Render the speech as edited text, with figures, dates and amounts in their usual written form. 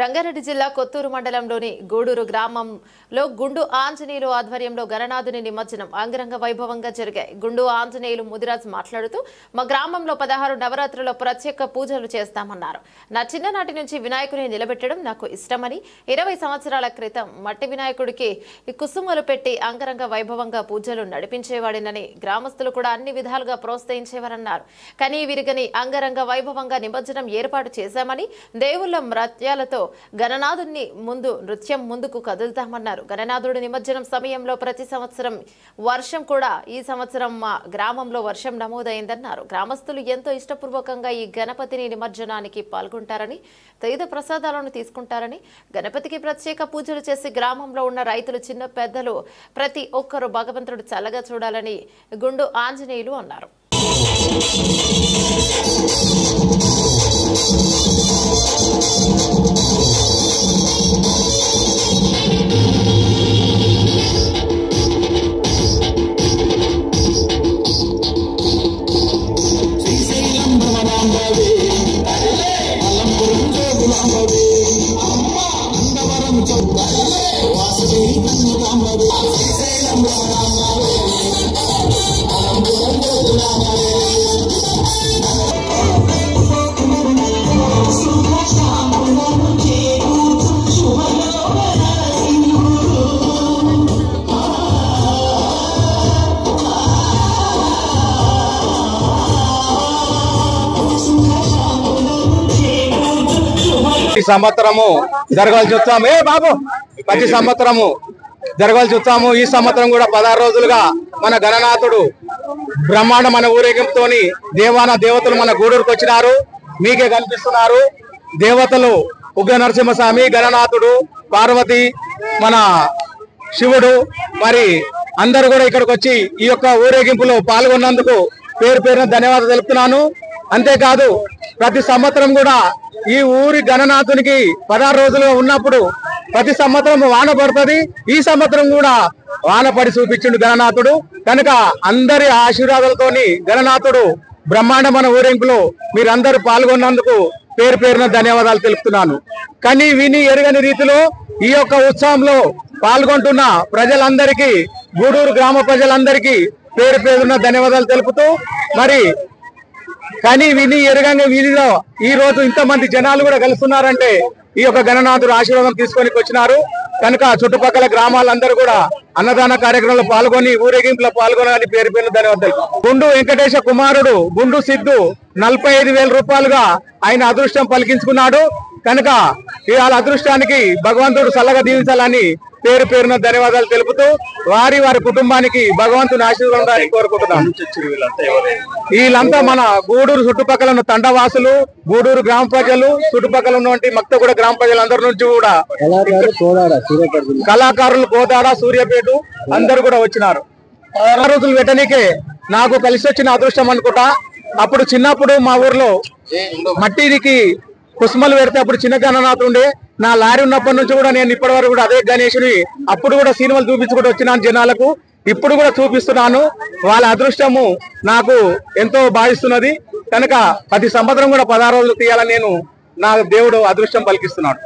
రంగారెడ్డి జిల్లా కొత్తూరు మండలంలోని గూడూరు గ్రామంలో గుండు ఆంజనేయులు ఆధ్వర్యంలో గణనాథుని నిమజ్జనం అంగరంగ వైభవంగా జరిగాయి. గుండు ఆంజనేయులు ముదిరాజ్ మాట్లాడుతూ మా గ్రామంలో 16 నవరాత్రుల్లో ప్రత్యేక పూజలు చేస్తామన్నారు. నా చిన్ననాటి నుంచి వినాయకుని నిలబెట్టడం నాకు ఇష్టమని 20 సంవత్సరాల క్రితం మట్టి వినాయకుడికి కుసుమలు పెట్టి అంగరంగ వైభవంగా పూజలు నడిపించేవాడినని గ్రామస్తులు కూడా అన్ని విధాలుగా ప్రోత్సహించేవారన్నారు. కానీ విరిగని అంగరంగ వైభవంగా నిమజ్జనం ఏర్పాటు చేశామని దేవుళ్ల మృత్యాలతో గణనాథుని నృత్యం ముందుకు కదులుతామన్నారు. గణనాథుడి నిమజ్జనం సమయంలో ప్రతి సంవత్సరం వర్షం కూడా ఈ సంవత్సరం మా గ్రామంలో వర్షం నమోదైందన్నారు. గ్రామస్తులు ఎంతో ఇష్టపూర్వకంగా ఈ గణపతిని నిమజ్జనానికి పాల్గొంటారని, తీర్థ ప్రసాదాలను తీసుకుంటారని, గణపతికి ప్రత్యేక పూజలు చేసి గ్రామంలో ఉన్న రైతులు, చిన్న పెద్దలు ప్రతి ఒక్కరూ భగవంతుడు చల్లగా చూడాలని గుండు ఆంజనేయులు అన్నారు. సంవత్సరము జరగాల్సి వచ్చాము ప్రతి సంవత్సరము జరగాల్సి వచ్చాము. ఈ సంవత్సరం కూడా 16 రోజులుగా మన గణనాథుడు బ్రహ్మాండ మన ఊరేగింపుతో దేవతలు మన గూడూరుకు వచ్చినారు. మీకే కనిపిస్తున్నారు దేవతలు. ఉగ్ర నరసింహస్వామి, గణనాథుడు, పార్వతి, మన శివుడు, మరి అందరూ కూడా ఇక్కడికి వచ్చి ఈ యొక్క ఊరేగింపులో పాల్గొన్నందుకు పేరు పేరున ధన్యవాదాలు తెలుపుతున్నాను. అంతేకాదు ప్రతి సంవత్సరం కూడా ఈ ఊరి గణనాథునికి 16 రోజులుగా ఉన్నప్పుడు ప్రతి సంవత్సరం వాన పడుతుంది. ఈ సంవత్సరం కూడా వాన పడి చూపించిండు గణనాథుడు. కనుక అందరి ఆశీర్వాదాలతోని గణనాథుడు బ్రహ్మాండమైన ఊరేగింపులో మీరందరూ పాల్గొన్నందుకు పేరు పేరున ధన్యవాదాలు తెలుపుతున్నాను. కానీ విని ఎరగని రీతిలో ఈ యొక్క ఉత్సవంలో పాల్గొంటున్న ప్రజలందరికీ, గూడూరు గ్రామ ప్రజలందరికీ పేరు పేరున ధన్యవాదాలు తెలుపుతూ, మరి కానీ విని ఎరగని వీధిలో ఈ రోజు ఇంతమంది జనాలు కూడా కలుస్తున్నారంటే ఈ యొక్క గణనాథుడు ఆశీర్వాదం తీసుకొని వచ్చినారు. కనుక చుట్టుపక్కల గ్రామాలందరూ కూడా అన్నదాన కార్యక్రమంలో పాల్గొని ఊరేగింపులో పాల్గొనాలని పేరు పేరు ధన్యవాదాలు. గుండు వెంకటేశ కుమారుడు గుండు సిద్ధు 45,000 రూపాయలుగా ఆయన అదృష్టం పలికించుకున్నాడు. కనుక వాళ్ళ అదృష్టానికి భగవంతుడు చల్లగా దీవించాలని పేరు పేరున ధన్యవాదాలు తెలుపుతూ వారి కుటుంబానికి భగవంతుని ఆశీర్వాదాన్ని కోరుకుంటున్నాను. వీళ్ళంతా మన గూడూరు చుట్టుపక్కల ఉన్న తండవాసులు, గూడూరు గ్రామ ప్రజలు, చుట్టుపక్కల ఉన్నటువంటి మక్తగూడ గ్రామ ప్రజలందరి నుంచి కూడా కళాకారులు, కోదాడ, సూర్యాపేట అందరూ కూడా వచ్చినారు. 16 రోజులు పెట్టనీకే నాకు కలిసి వచ్చిన అదృష్టం అనుకుంటా. అప్పుడు చిన్నప్పుడు మా ఊర్లో మట్టికి కుసుమలు పెడితే అప్పుడు చిన్న గణనాథుడు ఉండే. నా లారీ ఉన్నప్పటి నుంచి కూడా నేను ఇప్పటి వరకు కూడా అదే గణేశుని అప్పుడు కూడా సినిమాలు చూపించుకుంటూ వచ్చినాను జనాలకు. ఇప్పుడు కూడా చూపిస్తున్నాను. వాళ్ళ అదృష్టము నాకు ఎంతో భావిస్తున్నది. కనుక ప్రతి సంవత్సరం కూడా 16 రోజులు తీయాలని నేను నా దేవుడు అదృష్టం పలికిస్తున్నాడు.